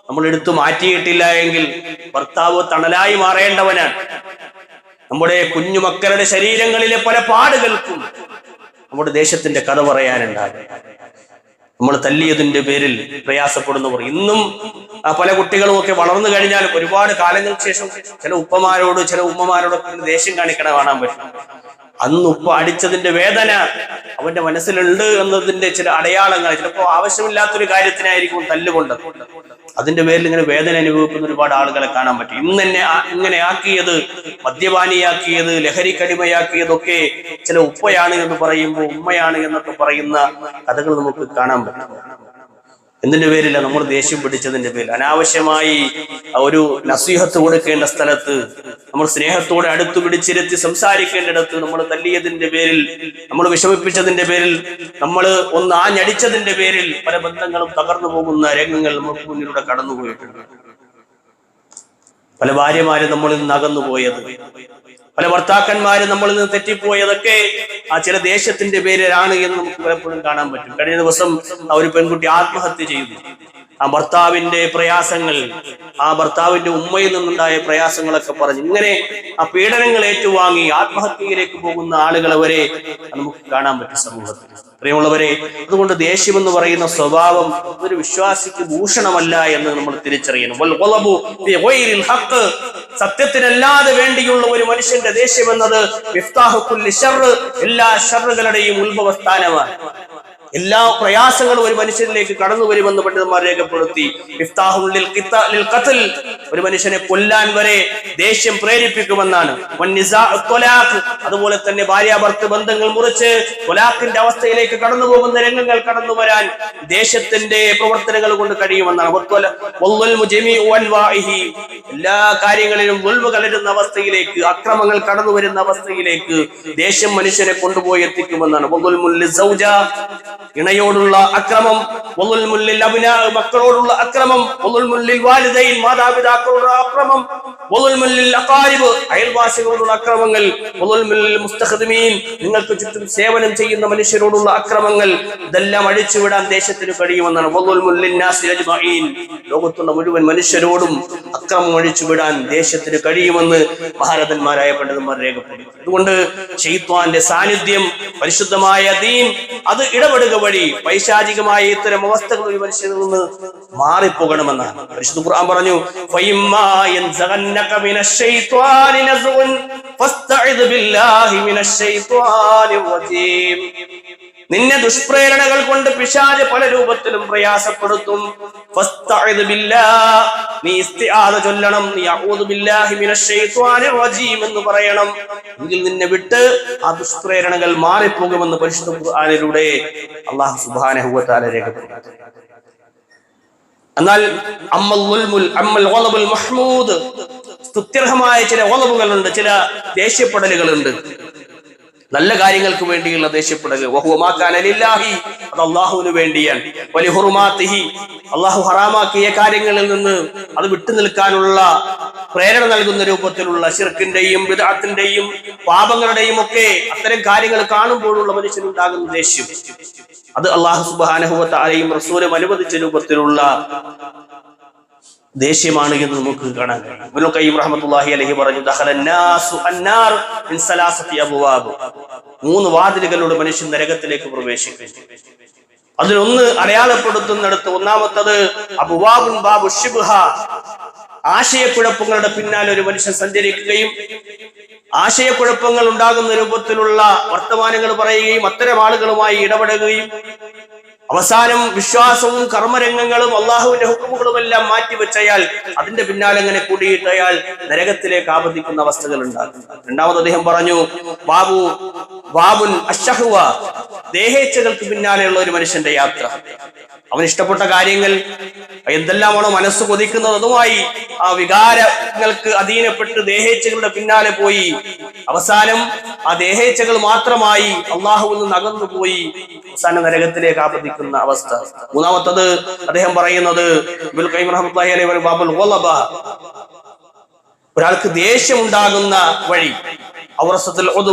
നമ്മൾ എടുത്തു മാറ്റിയിട്ടില്ല എങ്കിൽ ഭർത്താവ് തണലായി മാറേണ്ടവനാണ്. നമ്മുടെ കുഞ്ഞുമക്കളുടെ ശരീരങ്ങളിലെ പല പാടുകൾക്കും നമ്മുടെ ദേശത്തിന്റെ കഥ പറയാനുണ്ടാകും. നമ്മൾ തല്ലിയതിന്റെ പേരിൽ പ്രയാസപ്പെടുന്നവർ ഇന്നും പല കുട്ടികളും ഒക്കെ വളർന്നു കഴിഞ്ഞാൽ ഒരുപാട് കാലങ്ങൾക്ക് ശേഷം ചില ഉപ്പമാരോട് ചില ഉമ്മമാരോടൊക്കെ ദേഷ്യം കാണിക്കണ കാണാൻ പറ്റും. അന്ന് ഉപ്പ അടിച്ചതിന്റെ വേദന അവന്റെ മനസ്സിലുണ്ട് എന്നതിന്റെ ചില അടയാളങ്ങൾ, ചിലപ്പോൾ ആവശ്യമില്ലാത്തൊരു കാര്യത്തിനായിരിക്കും തല്ലുകൊണ്ടത്. അതിന്റെ പേരിൽ ഇങ്ങനെ വേദന അനുഭവിക്കുന്ന ഒരുപാട് ആളുകളെ കാണാൻ പറ്റും. ഇന്ന് തന്നെ ഇങ്ങനെ ആക്കിയത്, മദ്യപാനിയാക്കിയത്, ലഹരിക്കടിമയാക്കിയതൊക്കെ ചില ഉപ്പയാണ് എന്ന് പറയുമ്പോൾ ഉമ്മയാണ് എന്നൊക്കെ പറയുന്ന കഥകൾ നമുക്ക് കാണാൻ പറ്റും. എന്തിന്റെ പേരില്ല? നമ്മൾ ദേഷ്യം പിടിച്ചതിന്റെ പേരിൽ. അനാവശ്യമായി ഒരു നസീഹത്ത് കൊടുക്കേണ്ട സ്ഥലത്ത്, നമ്മൾ സ്നേഹത്തോടെ അടുത്തു പിടിച്ചിരുത്തി സംസാരിക്കേണ്ടിടത്ത് നമ്മൾ തല്ലിയതിന്റെ പേരിൽ, നമ്മൾ വിഷമിപ്പിച്ചതിന്റെ പേരിൽ, നമ്മൾ ഒന്ന് ആഞ്ഞടിച്ചതിന്റെ പേരിൽ പല ബന്ധങ്ങളും തകർന്നു പോകുന്ന രംഗങ്ങൾ നമുക്ക് മുന്നിലൂടെ കടന്നുപോയിട്ടുണ്ട്. പല ഭാര്യമാര് നമ്മളിൽ നിന്ന് അകന്നുപോയത്, പല ഭർത്താക്കന്മാര് നമ്മളിൽ നിന്ന് തെറ്റിപ്പോയതൊക്കെ ആ ചില ദേശത്തിന്റെ പേരിലാണ് എന്ന് നമുക്ക് പലപ്പോഴും കാണാൻ പറ്റും. കഴിഞ്ഞ ദിവസം ഒരു പെൺകുട്ടി ആത്മഹത്യ ചെയ്തു. ആ ഭർത്താവിന്റെ പ്രയാസങ്ങൾ, ആ ഭർത്താവിന്റെ ഉമ്മയിൽ നിന്നുണ്ടായ പ്രയാസങ്ങളൊക്കെ പറഞ്ഞ് ഇങ്ങനെ ആ പീഡനങ്ങൾ ഏറ്റുവാങ്ങി ആത്മഹത്യയിലേക്ക് പോകുന്ന ആളുകളെ വരെ നമുക്ക് കാണാൻ പറ്റും സമൂഹത്തിൽ. പ്രിയമുള്ളവരെ, അതുകൊണ്ട് ദേഷ്യം എന്ന് പറയുന്ന സ്വഭാവം ഒരു വിശ്വാസിക്ക് ഭൂഷണമല്ല എന്ന് നമ്മൾ തിരിച്ചറിയണം. സത്യത്തിനല്ലാതെ വേണ്ടിയുള്ള ഒരു മനുഷ്യന്റെ ദേഷ്യം എന്നത് എല്ലാ ഷർറുകളുടെയും ഉത്ഭവസ്ഥാനമാണ്. എല്ലാ പ്രയാസങ്ങളും ഒരു മനുഷ്യനിലേക്ക് കടന്നു വരുമെന്ന് പണ്ഡിതന്മാർ രേഖപ്പെടുത്തി. ഒരു മനുഷ്യനെ കൊല്ലാൻ വരെ ദേഷ്യം പ്രേരിപ്പിക്കുമെന്നാണ്. അതുപോലെ തന്നെ ഭാര്യാഭർത്തൃ ബന്ധങ്ങൾ മുറിച്ച് തൊലാഖിന്റെ അവസ്ഥയിലേക്ക് കടന്നു പോകുന്ന രംഗങ്ങൾ കടന്നു വരാൻ ദേശത്തിന്റെ പ്രവർത്തനങ്ങൾ കൊണ്ട് കഴിയുമെന്നാണ്. എല്ലാ കാര്യങ്ങളിലും ദുൽമ കലരുന്ന അവസ്ഥയിലേക്ക്, അക്രമങ്ങൾ കടന്നു വരുന്ന അവസ്ഥയിലേക്ക് ദേഷ്യം മനുഷ്യനെ കൊണ്ടുപോയി എത്തിക്കുമെന്നാണ്. ഇണയോടുള്ള അക്രമം, മക്കളോടുള്ള അക്രമം, മാതാപിതാക്കളോടുള്ള അക്രമം, അയൽവാസികളോടുള്ള അക്രമങ്ങൾ, നിങ്ങൾക്ക് ചുറ്റും സേവനം ചെയ്യുന്ന മനുഷ്യരോടുള്ള അക്രമങ്ങൾ, ഇതെല്ലാം അഴിച്ചുവിടാൻ ദേശത്തിന് കഴിയുമെന്നാണ്. ലോകത്തുള്ള മുഴുവൻ മനുഷ്യരോടും അക്രമം അഴിച്ചുവിടാൻ ദേശത്തിന് കഴിയുമെന്ന് മഹാരഥന്മാരായ പണ്ഡിതന്മാർ രേഖപ്പെടുത്തി. അതുകൊണ്ട് ശൈത്വാന്റെ സാന്നിധ്യം, പരിശുദ്ധമായ ദീൻ അത് ഇടപെടുക വഴി പൈശാചികമായ ഇത്തരം അവസ്ഥകൾ ഒരു മനുഷ്യനിൽ നിന്ന് മാറിപ്പോകണമെന്നാണ്. പരിശുദ്ധ ഖുർആൻ പറഞ്ഞു, നിന്നെ ദുഷ്പ്രേരണകൾ കൊണ്ട് പിശാച് പല രൂപത്തിലും പ്രയാസപ്പെടുത്തും. നീ ഇസ്തിആദ ചൊല്ലണം, നീ അഊദു ബില്ലാഹി മിനശ് ശൈത്വാനിർ റജീം എന്ന് പറയണം. എങ്കിൽ നിന്നെ വിട്ട് ആ ദുഷ്പ്രേരണകൾ മാറിപ്പോകുമെന്ന് പരിശുദ്ധ ഖുർആനിലൂടെ അല്ലാഹു സുബ്ഹാനഹു വ തആല രേഖപ്പെടുത്തി. എന്നാൽ സ്തുത്യർഹമായ ചില ഓളവുകളുണ്ട്, ചില ദേഷ്യപ്പെടലുകളുണ്ട്. നല്ല കാര്യങ്ങൾക്ക് വേണ്ടിയുള്ള ദേഷ്യപ്പെടൽ. വഹുവ മാ കാന ലില്ലാഹി, അത് അല്ലാഹുവിന് വേണ്ടിയാണ്. വലി ഹുറുമാതിഹി, അല്ലാഹു ഹറാമാക്കിയ കാര്യങ്ങളിൽ നിന്ന് അത് വിട്ടു നിൽക്കാനുള്ള പ്രേരണ നൽകുന്ന രൂപത്തിലുള്ള ശിർക്കിന്റെയും ബിദ്അത്തിന്റെയും പാപങ്ങളുടെയും ഒക്കെ അത്തരം കാര്യങ്ങൾ കാണുമ്പോഴുള്ള മനുഷ്യനുണ്ടാകുന്ന ദേഷ്യം, അത് അല്ലാഹു സുബ്ഹാനഹു വ തആലയും റസൂലും അനുവദിച്ച രൂപത്തിലുള്ള ദേഷ്യമാണ് എന്ന് നമുക്ക് കാണാൻ കഴിയും. ഇബ്നു ഖയ്യിം റഹ്മത്തുള്ളാഹി അലൈഹി പറഞ്ഞു, ദഖലന്നാസു അന്നാർ മിൻ സലാസതി അബ്വാബ്, 3 വാതിലുകളിലൂടെ മനുഷ്യൻ നരകത്തിലേക്ക് പ്രവേശിക്കും. അതിലൊന്ന് അടയാളപ്പെടുത്തുന്നിടത്ത് ഒന്നാമത്തത് അബ്വാബുൻ ബാബു ശുബ്ഹ, ആശയക്കുഴപ്പങ്ങളുടെ പിന്നാലെ ഒരു മനുഷ്യൻ സഞ്ചരിക്കുകയും ആശയക്കുഴപ്പങ്ങൾ ഉണ്ടാകുന്ന രൂപത്തിലുള്ള വർത്തമാനങ്ങൾ പറയുകയും അത്തരം ആളുകളുമായി ഇടപെടുകയും അവസാനം വിശ്വാസവും കർമ്മരംഗങ്ങളും അള്ളാഹുവിന്റെ ഹുക്മുകളും എല്ലാം മാറ്റിവെച്ചയാൽ അതിന്റെ പിന്നാലെ അങ്ങനെ കൂടിയിട്ട് അയാൾ നരകത്തിലേക്ക് ആപതിക്കുന്ന അവസ്ഥകൾ ഉണ്ടാകും. രണ്ടാമത് അദ്ദേഹം പറഞ്ഞു, ബാബുൻ അശ്ശഹ്വ, ദേഹേച്ഛകൾക്ക് പിന്നാലെയുള്ള ഒരു മനുഷ്യന്റെ യാത്ര. അവൻ ഇഷ്ടപ്പെട്ട കാര്യങ്ങൾ എന്തെല്ലാമാണോ മനസ്സ് കൊതിക്കുന്നത് അതുമായി ആ വികാരങ്ങൾക്ക് അധീനപ്പെട്ട് ദേഹേച്ഛകളുടെ പിന്നാലെ പോയി അവസാനം ആ ദേഹേച്ഛകൾ മാത്രമായി അള്ളാഹുവിൽ നിന്ന് അകന്നുപോയി അവസാനം നരകത്തിലേക്ക് ആപതിക്കുന്ന അവസ്ഥ. മൂന്നാമത്തത് അദ്ദേഹം പറയുന്നത്, ഇബ്നുൽ ഖയ്യിം റഹ്മത്തുള്ളാഹി അലൈഹി ബാബുൽ ഗളബ, ഒരാൾക്ക് ദേഷ്യം ഉണ്ടാകുന്ന വഴി.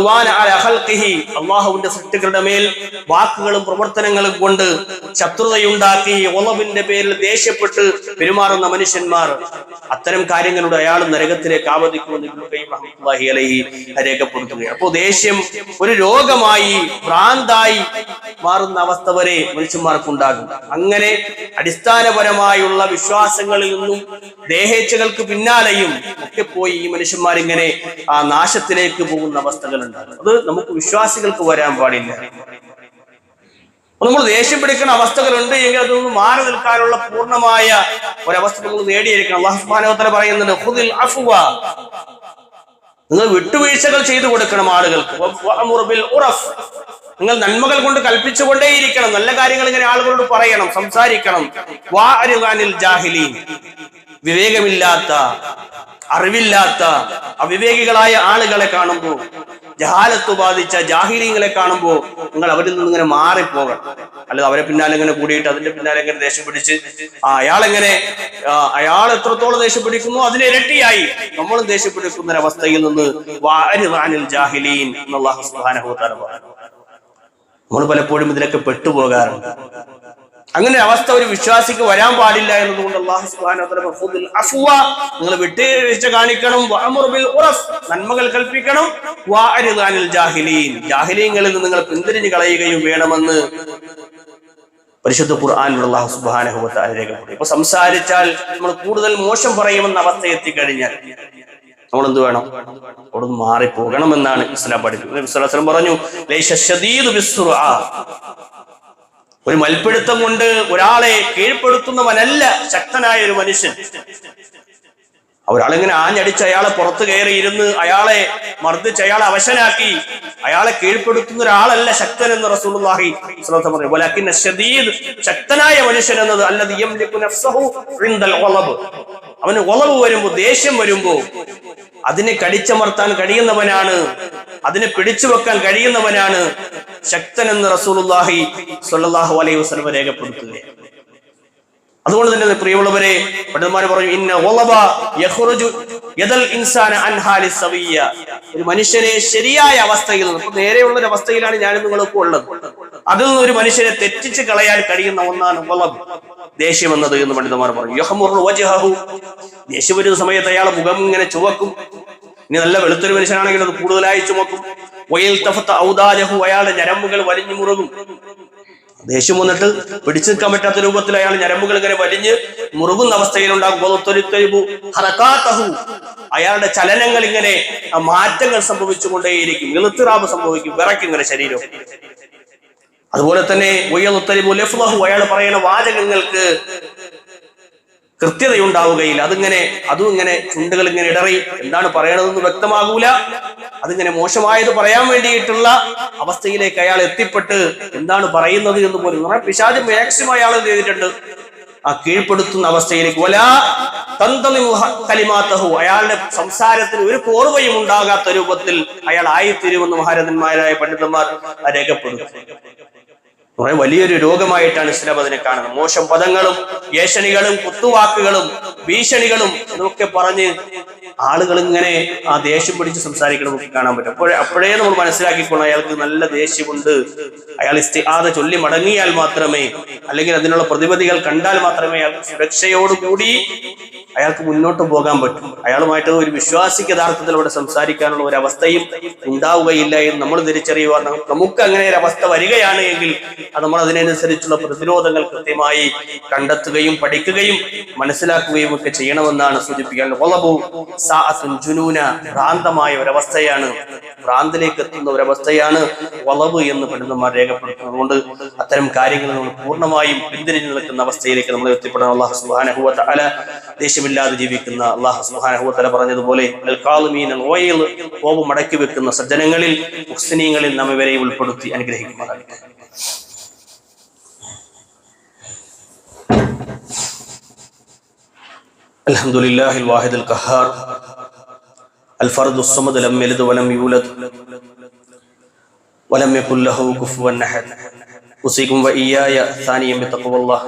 അള്ളാഹുവിന്റെ സൃഷ്ടികളുടെ മേൽ വാക്കുകളും പ്രവർത്തനങ്ങളും കൊണ്ട് ശത്രുതയുണ്ടാക്കി ഒളവിന്റെ പേരിൽ ദേഷ്യപ്പെട്ട് പെരുമാറുന്ന മനുഷ്യന്മാർ, അത്തരം കാര്യങ്ങളുടെ അയാൾ നരകത്തിലേക്ക് ആവതിക്കുമെന്ന് ഇബ്നു ഖയ്യിം റഹ്മത്തുള്ളാഹി അലൈഹി രേഖപ്പെടുത്തുകയാണ്. അപ്പോൾ ദേഷ്യം ഒരു രോഗമായി ഭ്രാന്തായി മാറുന്ന അവസ്ഥ വരെ മനുഷ്യന്മാർക്കുണ്ടാകും. അങ്ങനെ അടിസ്ഥാനപരമായുള്ള വിശ്വാസങ്ങളിൽ നിന്നും ദേഹേച്ഛകൾക്ക് പിന്നാലെയും ഒക്കെ പോയി ഈ മനുഷ്യന്മാരിങ്ങനെ ആ നാശത്തിലേക്ക് പോകുന്ന അവസ്ഥകളുണ്ട്. അത് നമുക്ക് വിശ്വാസികൾക്ക് വരാൻ പാടില്ല. നമ്മൾ ദേഷ്യം പിടിക്കുന്ന അവസ്ഥകളുണ്ട് എങ്കിൽ അതൊന്നും മാറി നിൽക്കാനുള്ള പൂർണ്ണമായ ഒരവസ്ഥ നമ്മൾ നേടിയിരിക്കണം. അല്ലാഹു സുബ്ഹാനഹു വ തആല പറയുന്നുണ്ട്, ഖുദിൽ അഫ്വ, നിങ്ങൾ വിട്ടുവീഴ്ചകൾ ചെയ്തു കൊടുക്കണം ആളുകൾക്ക്. വഅമുർ ബിൽ ഉറഫ്, നിങ്ങൾ നന്മകൾ കൊണ്ട് കൽപ്പിച്ചുകൊണ്ടേയിരിക്കണം. നല്ല കാര്യങ്ങൾ ഇങ്ങനെ ആളുകളോട് പറയണം, സംസാരിക്കണം. വഅരിദ് അനിൽ ജാഹിലീൻ, വിവേകമില്ലാത്ത അറിവില്ലാത്ത അവിവേകികളായ ആളുകളെ കാണുമ്പോൾ, ജഹാലത്ത് ബാധിച്ച ജാഹിലീങ്ങളെ കാണുമ്പോൾ നിങ്ങൾ അവരിൽ നിന്ന് ഇങ്ങനെ മാറിപ്പോകണം. അല്ലാതെ അവരെ പിന്നാലെ ഇങ്ങനെ കൂടിയിട്ട് അതിന്റെ പിന്നാലെ ഇങ്ങനെ ദേഷ്യം പിടിച്ച് അയാൾ എത്രത്തോളം ദേഷ്യം പിടിക്കുന്നു അതിന് ഇരട്ടിയായി നമ്മളും ദേഷ്യം പിടിക്കുന്ന ഒരവസ്ഥയിൽ നിന്ന് വഅരിദ് അനിൽ ജാഹിലീൻ എന്ന് അല്ലാഹു സുബ്ഹാനഹു വ തആല പറഞ്ഞു. നമ്മൾ പലപ്പോഴും ഇതിലൊക്കെ പെട്ടുപോകാറുണ്ട്. അങ്ങനെ അവസ്ഥ ഒരു വിശ്വാസിക്ക് വരാൻ പാടില്ല എന്നതുകൊണ്ട് അല്ലാഹു സുബ്ഹാനഹു വ തആല ഖുദിൽ അഫ്വ, നിങ്ങൾ വിട്ടുവീഴ്ച കാണിക്കണം. വഅമുർ ബിൽ ഉറഫ്, നന്മകൾ കൽപ്പിക്കണം. വഅരിദ് അനിൽ ജാഹിലീൻ, ജാഹിലീങ്ങളിൽ നിന്ന് നിങ്ങൾ പിന്തിരിഞ്ഞു കളയുകയും വേണമെന്ന് പരിശുദ്ധ ഖുർആനിൽ അല്ലാഹു സുബ്ഹാനഹു വ തആല രേഖപ്പെടുത്തി. ഇപ്പൊ സംസാരിച്ചാൽ നമ്മൾ കൂടുതൽ മോശം പറയുമെന്ന അവസ്ഥ എത്തിക്കഴിഞ്ഞാൽ നമ്മൾ എന്ത് വേണം? അവിടെ മാറിപ്പോകണമെന്നാണ് ഇസ്ലാം പഠിപ്പിക്കുന്നത്. നബി സ്വല്ലല്ലാഹു അലൈഹി വസല്ലം പറഞ്ഞു, ലൈസ ശദീദു ബിസ്സുർആ, ഒരു മൽപ്പിടുത്തം കൊണ്ട് ഒരാളെ കീഴ്പ്പെടുത്തുന്നവനല്ല ശക്തനായ ഒരു മനുഷ്യൻ. ഒരാളിങ്ങനെ ആഞ്ഞടിച്ച് അയാളെ പുറത്ത് കയറി ഇരുന്ന് അയാളെ മർദ്ദിച്ച് അയാളെ അവശനാക്കി അയാളെ കീഴ്പ്പെടുത്തുന്ന ഒരാളല്ല ശക്തൻ എന്ന് റസൂലുള്ളാഹി സ്വല്ലല്ലാഹു അലൈഹി വസല്ലം പറഞ്ഞു. വലകിന്ന ശദീദ്, ശക്തനായ മനുഷ്യൻ എന്നത് അല്ലദി യംലികു നഫ്സഹു ഇൻദൽ ഗളബ്, അവന് ഗളബ് വരുമ്പോൾ, ദേഷ്യം വരുമ്പോൾ അതിനെ കടിച്ചമർത്താൻ കഴിയുന്നവനാണ്, അതിനെ പിടിച്ചു വെക്കാൻ കഴിയുന്നവനാണ് ശക്തൻ എന്ന് റസൂലുള്ളാഹി സ്വല്ലല്ലാഹു അലൈഹി വസല്ലം രേഖപ്പെടുത്തുകയാണ്. അതുകൊണ്ട് തന്നെ പ്രിയമുള്ളവരെ, പണ്ഡിതന്മാർ പറഞ്ഞു, ഇന്ന ഗളബ യഖ്റുജു യദൽ ഇൻസാന അൻ ഹാലി സവിയ്യ, ഒരു മനുഷ്യനെ ശരിയായ അവസ്ഥയിൽ നിന്ന്, ഇപ്പൊ നേരെയുള്ള ഒരു അവസ്ഥയിലാണ് ഞാനും നിങ്ങളിപ്പോൾ ഉള്ളത്, അതിൽ നിന്ന് ഒരു മനുഷ്യനെ തെറ്റിച്ച് കളയാൻ കഴിയുന്ന ഒന്നാണ് ഗളബ്, ദേഷ്യം എന്നത് എന്ന് പണ്ഡിതന്മാർ പറഞ്ഞു. യഹ്മുറു വജ്ഹഹു, ദേഷ്യം വരുന്ന സമയത്ത് അയാളെ മുഖം ഇങ്ങനെ ചുവക്കും. ഇനി നല്ല വെളുത്തൊരു മനുഷ്യനാണെങ്കിൽ അത് കൂടുതലായി ചുമക്കും. വയൽ തഫത ഔദാജഹു, അയാളുടെ ഞരമ്പുകൾ വലിഞ്ഞു മുറുകും. ദേഷ്യം വന്നിട്ട് പിടിച്ചു നിൽക്കാൻ പറ്റാത്ത രൂപത്തിൽ അയാൾ ഞരമ്പുകൾ ഇങ്ങനെ വലിഞ്ഞ് മുറുകുന്ന അവസ്ഥയിലുണ്ടാകും. അയാളുടെ ചലനങ്ങൾ ഇങ്ങനെ മാറ്റങ്ങൾ സംഭവിച്ചുകൊണ്ടേയിരിക്കും. ഇളുത്തിറാബ് സംഭവിക്കും, വിറയ്ക്കും ഇങ്ങനെ ശരീരം. അതുപോലെ തന്നെ അയാൾ പറയുന്ന വാചകങ്ങൾക്ക് കൃത്യതയുണ്ടാവുകയില്ല. അതും ഇങ്ങനെ ചുണ്ടുകൾ ഇങ്ങനെ ഇടറി എന്താണ് പറയണതെന്ന് വ്യക്തമാകൂല. അതിങ്ങനെ മോശമായത് പറയാൻ വേണ്ടിയിട്ടുള്ള അവസ്ഥയിലേക്ക് അയാൾ എത്തിപ്പെട്ട് എന്താണ് പറയുന്നത് എന്ന് പോലും പിശാച് മാക്സിമം അയാൾ ചെയ്തിട്ടുണ്ട്. ആ കീഴ്പ്പെടുത്തുന്ന അവസ്ഥയിലേക്ക് വലാ തന്തളിമു കലിമാത്തഹു, അയാളുടെ സംസാരത്തിന് ഒരു കോർവയും ഉണ്ടാകാത്ത രൂപത്തിൽ അയാൾ ആയിത്തീരുമെന്ന് മഹാരഥന്മാരായ പണ്ഡിതന്മാർ രേഖപ്പെടുത്തി. വലിയൊരു രോഗമായിട്ടാണ് ഇസ്ലാം അതിനെ കാണുന്നത്. മോശം പദങ്ങളും ഏഷണികളും കുത്തുവാക്കുകളും ഭീഷണികളും എന്നൊക്കെ പറഞ്ഞ് ആളുകൾ ഇങ്ങനെ ആ ദേഷ്യം പിടിച്ച് സംസാരിക്കണം നമുക്ക് കാണാൻ പറ്റും. അപ്പോഴേ നമ്മൾ മനസ്സിലാക്കിക്കൊണ്ട് അയാൾക്ക് നല്ല ദേഷ്യമുണ്ട്, അയാൾ ഇസ്തിആദ ചൊല്ലി മടങ്ങിയാൽ മാത്രമേ, അല്ലെങ്കിൽ അതിനുള്ള പ്രതിവിധികൾ കണ്ടാൽ മാത്രമേ അയാൾക്ക് സുരക്ഷയോടുകൂടി അയാൾക്ക് മുന്നോട്ട് പോകാൻ പറ്റും. അയാളുമായിട്ട് ഒരു വിശ്വാസിക്ക് യഥാർത്ഥത്തിൽ അവിടെ സംസാരിക്കാനുള്ള ഒരു അവസ്ഥയും ഉണ്ടാവുകയില്ല എന്ന് നമ്മൾ തിരിച്ചറിയുക. നമുക്ക് അങ്ങനെ ഒരു അവസ്ഥ വരികയാണ് എങ്കിൽ അത് നമ്മൾ അതിനനുസരിച്ചുള്ള പ്രതിരോധങ്ങൾ കൃത്യമായി കണ്ടെത്തുകയും പഠിക്കുകയും മനസ്സിലാക്കുകയും ഒക്കെ ചെയ്യണമെന്നാണ് സൂചിപ്പിക്കാൻ. ഭ്രാന്തമായ ഒരവസ്ഥയാണ്, ഭ്രാന്തിലേക്ക് എത്തുന്ന ഒരവസ്ഥയാണ് വളവ് എന്ന് പണ്ഡിതന്മാർ രേഖപ്പെടുത്തുന്നത്. അതുകൊണ്ട് അത്തരം കാര്യങ്ങൾ നമ്മൾ പൂർണ്ണമായും പിന്തിരിഞ്ഞു നിൽക്കുന്ന അവസ്ഥയിലേക്ക് നമ്മൾ എത്തിപ്പെടണം. അല്ലാഹു സുബ്ഹാനഹു വ തആല ദേഷ്യമില്ലാതെ ജീവിക്കുന്ന, അല്ലാഹു സുബ്ഹാനഹു വ തആല പറഞ്ഞതുപോലെ കോപം മടക്കി വെക്കുന്ന സജ്ജനങ്ങളിൽ മുഹ്സിനീങ്ങളിൽ നാം ഇവരെ ഉൾപ്പെടുത്തി അനുഗ്രഹിക്കുമാറാകട്ടെ. അൽഹംദുലില്ലാഹിൽ വാഹിദുൽ ഖഹാർ അൽഫർദുസ് സമദ് ലം യലിദ് വലം യൂലദ് വലം യകുൽ ലഹു കുഫുവൻ അഹദ്. ഉസീകും വഇയ്യായ സാനിയം ബിത്തഖ്വല്ലാഹ്.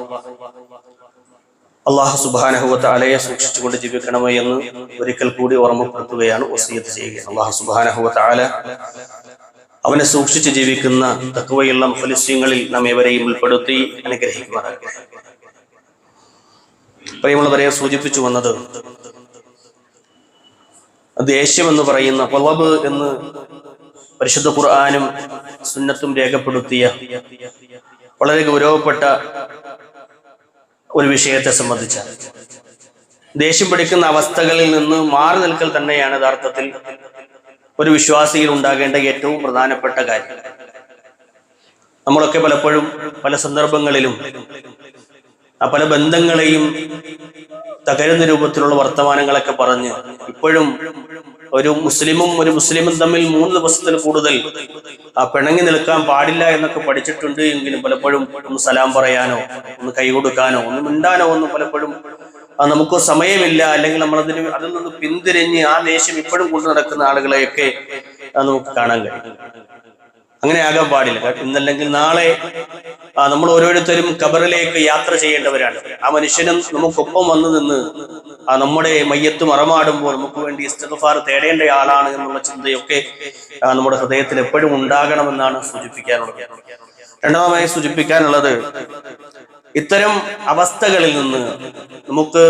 അല്ലാഹു സുബ്ഹാനഹു വ തആലയെ സൂക്ഷിച്ചുകൊണ്ട് ജീവിക്കണമേ എന്ന് ഒരിക്കൽ കൂടി ഓർമ്മപ്പെടുത്തുകയാണ്, വസിയത്ത് ചെയ്യുകയാണ്. അല്ലാഹു സുബ്ഹാനഹു വ തആല അവനെ സൂക്ഷിച്ച് ജീവിക്കുന്ന തഖ്വയുള്ള മുഖ്ലിസീങ്ങളിൽ നാം ഏവരെയും ഉൾപ്പെടുത്തി അനുഗ്രഹിക്കുമാറാകട്ടെ. പ്രിയമുള്ളവരെ, സൂചിപ്പിച്ചു വന്നത് ദേഷ്യം എന്ന് പറയുന്ന ഖളബ് എന്ന് പരിശുദ്ധ ഖുർആനും സുന്നത്തും രേഖപ്പെടുത്തിയ വളരെ ഗൗരവപ്പെട്ട ഒരു വിഷയത്തെ സംബന്ധിച്ച ദേഷ്യം പിടിക്കുന്ന അവസ്ഥകളിൽ നിന്ന് മാറി നിൽക്കൽ തന്നെയാണ് യഥാർത്ഥത്തിൽ ഒരു വിശ്വാസിയിൽ ഉണ്ടാകേണ്ട ഏറ്റവും പ്രധാനപ്പെട്ട കാര്യം. നമ്മളൊക്കെ പലപ്പോഴും പല സന്ദർഭങ്ങളിലും പല ബന്ധങ്ങളെയും തകരുന്ന രൂപത്തിലുള്ള വർത്തമാനങ്ങളൊക്കെ പറഞ്ഞ് ഇപ്പോഴും ഒരു മുസ്ലിമും തമ്മിൽ 3 ദിവസത്തിൽ കൂടുതൽ പിണങ്ങി നിൽക്കാൻ പാടില്ല എന്നൊക്കെ പഠിച്ചിട്ടുണ്ട് എങ്കിലും പലപ്പോഴും ഒന്ന് സലാം പറയാനോ ഒന്ന് കൈ കൊടുക്കാനോ ഒന്ന് മിണ്ടാനോ ഒന്നും പലപ്പോഴും നമുക്ക് സമയമില്ല, അല്ലെങ്കിൽ നമ്മൾ അതിൽ നിന്ന് പിന്തിരിഞ്ഞ് ആ ദേഷ്യം ഇപ്പോഴും കൊണ്ടു നടക്കുന്ന ആളുകളെയൊക്കെ നമുക്ക് കാണാൻ കഴിയും. അങ്ങനെ ആകാൻ പാടില്ല. ഇന്നല്ലെങ്കിൽ നാളെ നമ്മൾ ഓരോരുത്തരും ഖബറിലേക്ക് യാത്ര ചെയ്യേണ്ടവരാണ്. ആ മനുഷ്യനും നമുക്കൊപ്പം വന്നു നിന്ന് നമ്മുടെ മയ്യത്ത് മറമാടുമ്പോൾ നമുക്ക് വേണ്ടി ഇസ്തിഗ്ഫാർ തേടേണ്ട ആളാണ് എന്നുള്ള ചിന്തയൊക്കെ നമ്മുടെ ഹൃദയത്തിൽ എപ്പോഴും ഉണ്ടാകണമെന്നാണ് സൂചിപ്പിക്കാനുള്ളത്. രണ്ടാമതായി സൂചിപ്പിക്കാനുള്ളത്, ഇത്തരം അവസ്ഥകളിൽ നിന്ന് നമുക്ക്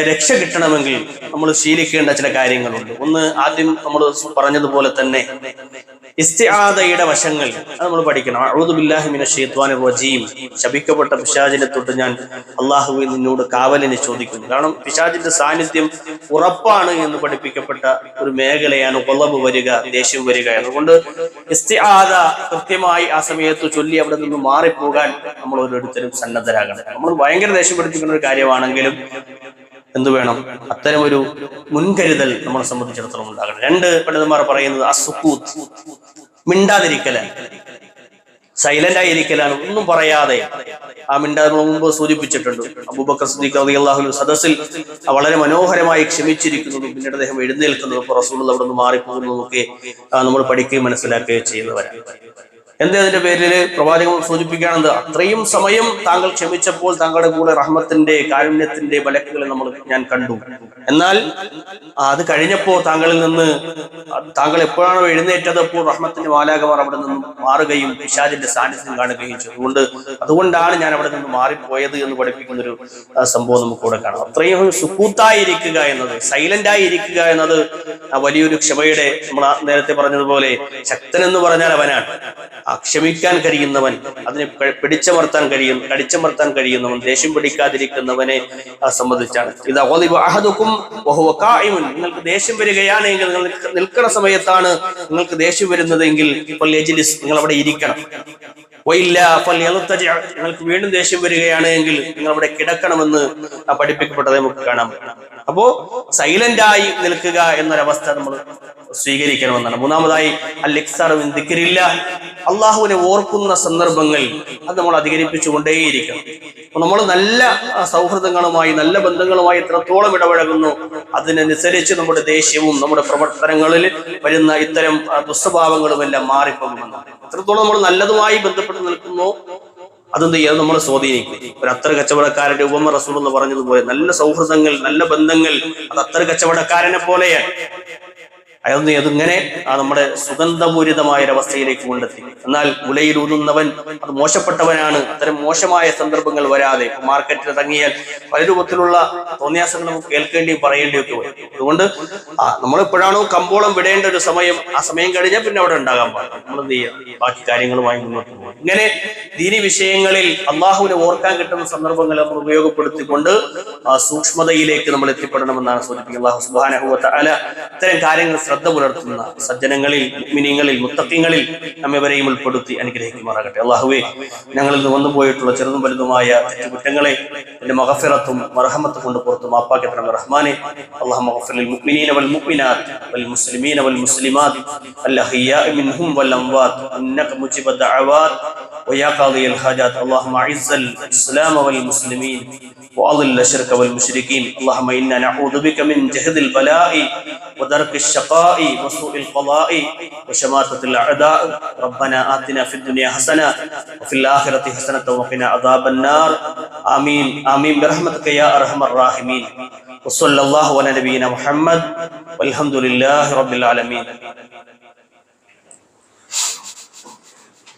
രക്ഷ കിട്ടണമെങ്കിൽ നമ്മൾ ശീലിക്കേണ്ട ചില കാര്യങ്ങളുണ്ട്. ഒന്ന്, ആദ്യം നമ്മൾ പറഞ്ഞതുപോലെ തന്നെ ഇസ്തിആദയുടെ വശങ്ങൾ അത് നമ്മൾ പഠിക്കണം. അഊദു ബില്ലാഹി മിനശ് ശൈത്വാനിർ റജീം, ശപിക്കപ്പെട്ട പിശാചിനെ തൊട്ട് ഞാൻ അല്ലാഹുവേ നിന്നോട് കാവലിനെ ചോദിക്കുന്നു. കാരണം പിശാചിന്റെ സാന്നിധ്യം ഉറപ്പാണ് എന്ന് പഠിപ്പിക്കപ്പെട്ട ഒരു മേഖലയാണ് ഖളബ് വരിക, ദേഷ്യം വരിക. അതുകൊണ്ട് ഇസ്തിആദ കൃത്യമായി ആ സമയത്ത് ചൊല്ലി അവിടെ നിന്ന് മാറിപ്പോകാൻ നമ്മൾ ഓരോരുത്തരും സന്നദ്ധരാകണം. നമ്മൾ ഭയങ്കര ദേഷ്യം പഠിപ്പിക്കുന്ന ഒരു കാര്യമാണെങ്കിലും എന്തു വേണം, അത്തരം ഒരു മുൻകരുതൽ നമ്മളെ സംബന്ധിച്ചിടത്തോളം ഉണ്ടാകണം. 2 പണ്ഡിതന്മാർ പറയുന്നത് അസുക്കൂത്ത്, മിണ്ടാതിരിക്കലാണ്, സൈലന്റ് ആയിരിക്കലാണ്, ഒന്നും പറയാതെ. ആ മിണ്ടാതെ മുമ്പ് സൂചിപ്പിച്ചിട്ടുണ്ട്. അബൂബക്കർ സിദ്ദീഖ് റളിയല്ലാഹു അൻഹു സദസ്സിൽ വളരെ മനോഹരമായി ക്ഷമിച്ചിരിക്കുന്നതും പിന്നീട് അദ്ദേഹം എഴുന്നേൽക്കുന്നതും റസൂലുള്ളാഹി അവിടെ നിന്ന് മാറിപ്പോകുന്നതും ഒക്കെ നമ്മൾ പഠിക്കുകയും മനസ്സിലാക്കുകയും ചെയ്യുന്നവരാണ്. അതിന്റെ പേരിൽ പ്രവാചകൻ സൂചിപ്പിക്കുകയാണെന്ന്, അത്രയും സമയം താങ്കൾ ക്ഷമിച്ചപ്പോൾ താങ്കളുടെ കൂടെ റഹ്മത്തിന്റെ കാരുണ്യത്തിന്റെ മലക്കുകളെ ഞാൻ കണ്ടു. എന്നാൽ അത് കഴിഞ്ഞപ്പോൾ താങ്കളിൽ നിന്ന് താങ്കൾ എപ്പോഴാണോ എഴുന്നേറ്റത് അപ്പോൾ റഹ്മത്തിന്റെ മാലാഖമാർ അവിടെ നിന്ന് മാറുകയും പിശാചിന്റെ സാന്നിധ്യം കാണുകയും ചെയ്തു. അതുകൊണ്ടാണ് ഞാൻ അവിടെ നിന്ന് മാറിപ്പോയത് എന്ന് പഠിപ്പിക്കുന്ന ഒരു സംഭവം നമുക്ക് ഇവിടെ കാണാം. അത്രയും സുക്കൂത്തായിരിക്കുക എന്നത്, സൈലന്റ് ആയിരിക്കുക എന്നത് വലിയൊരു ക്ഷമയുടെ, നമ്മൾ നേരത്തെ പറഞ്ഞതുപോലെ ശക്തൻ എന്ന് പറഞ്ഞാൽ അവനാണ്. ക്ഷമിക്കാൻ കഴിയുന്നവൻ, അതിനെ കടിച്ചമർത്താൻ കഴിയുന്നവൻ, ദേഷ്യം പിടിക്കാതിരിക്കുന്നവനെ സംബന്ധിച്ചാണ്. നിങ്ങൾക്ക് ദേഷ്യം വരികയാണെങ്കിൽ, നിൽക്കുന്ന സമയത്താണ് നിങ്ങൾക്ക് ദേഷ്യം വരുന്നതെങ്കിൽ നിങ്ങൾ അവിടെ ഇരിക്കണം. നിങ്ങൾക്ക് വീണ്ടും ദേഷ്യം വരികയാണ് എങ്കിൽ നിങ്ങൾ അവിടെ കിടക്കണമെന്ന് പഠിപ്പിക്കപ്പെട്ടത് നമുക്ക് കാണാം. അപ്പോ സൈലന്റായി നിൽക്കുക എന്നൊരവസ്ഥ നമ്മൾ സ്വീകരിക്കണമെന്നാണ്. മൂന്നാമതായി അൽ-ഇക്സാറു മിൻ ദിക്രില്ലാഹ്, അള്ളാഹുവിനെ ഓർക്കുന്ന സന്ദർഭങ്ങൾ അത് നമ്മൾ അധികരിപ്പിച്ചുകൊണ്ടേയിരിക്കണം. അപ്പൊ നമ്മൾ നല്ല സൗഹൃദങ്ങളുമായി നല്ല ബന്ധങ്ങളുമായി എത്രത്തോളം ഇടപഴകുന്നു അതിനനുസരിച്ച് നമ്മുടെ ദേഷ്യവും നമ്മുടെ പ്രവർത്തനങ്ങളിൽ വരുന്ന ഇത്തരം ദുസ്വഭാവങ്ങളും എല്ലാം മാറിപ്പോകുമെന്നാണ്. എത്രത്തോളം നമ്മൾ നല്ലതുമായി ബന്ധപ്പെട്ട് നിൽക്കുന്നു അതെന്ത് ചെയ്യാതെ നമ്മൾ സ്വാധീനിക്കും. ഒരു അത്തർ കച്ചവടക്കാരന്റെ ഉപമ റസൂൽ എന്ന് പറഞ്ഞതുപോലെ നല്ല സൗഹൃദങ്ങൾ നല്ല ബന്ധങ്ങൾ അത് അത്തർ കച്ചവടക്കാരനെ പോലെയാണ്. അതിങ്ങനെ നമ്മുടെ സുഗന്ധപൂരിതമായ ഒരവസ്ഥയിലേക്ക് കൊണ്ടെത്തി. എന്നാൽ മുലയിലൂതുന്നവൻ അത് മോശപ്പെട്ടവനാണ്. അത്തരം മോശമായ സന്ദർഭങ്ങൾ വരാതെ മാർക്കറ്റിൽ ഇറങ്ങിയാൽ പല രൂപത്തിലുള്ള തോന്നിയാസങ്ങൾ നമുക്ക് കേൾക്കേണ്ടിയും പറയേണ്ടിയും ഒക്കെ വരും. അതുകൊണ്ട് നമ്മളെപ്പോഴാണോ കമ്പോളം വിടേണ്ട ഒരു സമയം, ആ സമയം കഴിഞ്ഞാൽ പിന്നെ അവിടെ ഉണ്ടാകാൻ പാടില്ല. നമ്മൾ എന്ത് ചെയ്യുക, ബാക്കി കാര്യങ്ങളുമായി മുന്നോട്ട് പോകും. ഇങ്ങനെ ദീനി വിഷയങ്ങളിൽ അള്ളാഹുവിനെ ഓർക്കാൻ കിട്ടുന്ന സന്ദർഭങ്ങൾ നമ്മൾ ഉപയോഗപ്പെടുത്തിക്കൊണ്ട് ആ സൂക്ഷ്മതയിലേക്ക് നമ്മൾ എത്തിപ്പെടണമെന്നാണ് സൂചിപ്പിക്കുന്നത്. അല്ലാഹു സുബ്ഹാനഹു വ തആല ഇത്തരം കാര്യങ്ങൾ ശ്രദ്ധ പുലർത്തുന്ന സജ്ജനങ്ങളിൽ മുഅ്മിനീങ്ങളിൽ മുത്തഖീങ്ങളിൽ നമ്മെവരെയും ഉൾപ്പെടുത്തി അനുഗ്രഹിക്കുമാറാകട്ടെ. അല്ലാഹുവേ, ഞങ്ങളിൽ നിന്ന് വന്നുപോയിട്ടുള്ള ചെറുതും വലുതുമായ തെറ്റുകുറ്റങ്ങളെ നിന്റെ മഗ്ഫിറത്തും മർഹമത്തും കൊണ്ട് പുറത്ത് മാപ്പാക്കി തരണമേ റഹ്മാനെ. അല്ലാഹുമ്മ ഗ്ഫിർ ലിൽ മുഅ്മിനീന വൽ മുഅ്മിനാത്ത് വൽ മുസ്ലിമീന വൽ മുസ്ലിമാത്ത് അൽ അഹ്യാഇ മിൻഹും വൽ അംവാത്ത് ഇന്നക മുജീബുദ് ദഅവാത്ത് ويا قاضي الحاجات. اللهم اعز الاسلام والمسلمين واذل الشرك والمشركين. اللهم انا نعوذ بك من جهد البلاء ودرك الشقاء وسوء القضاء وشماتة الاعداء. ربنا آتنا في الدنيا حسنة وفي الآخرة حسنة وقنا عذاب النار. آمين آمين برحمتك يا أرحم الراحمين. وصلى الله على نبينا محمد والحمد لله رب العالمين.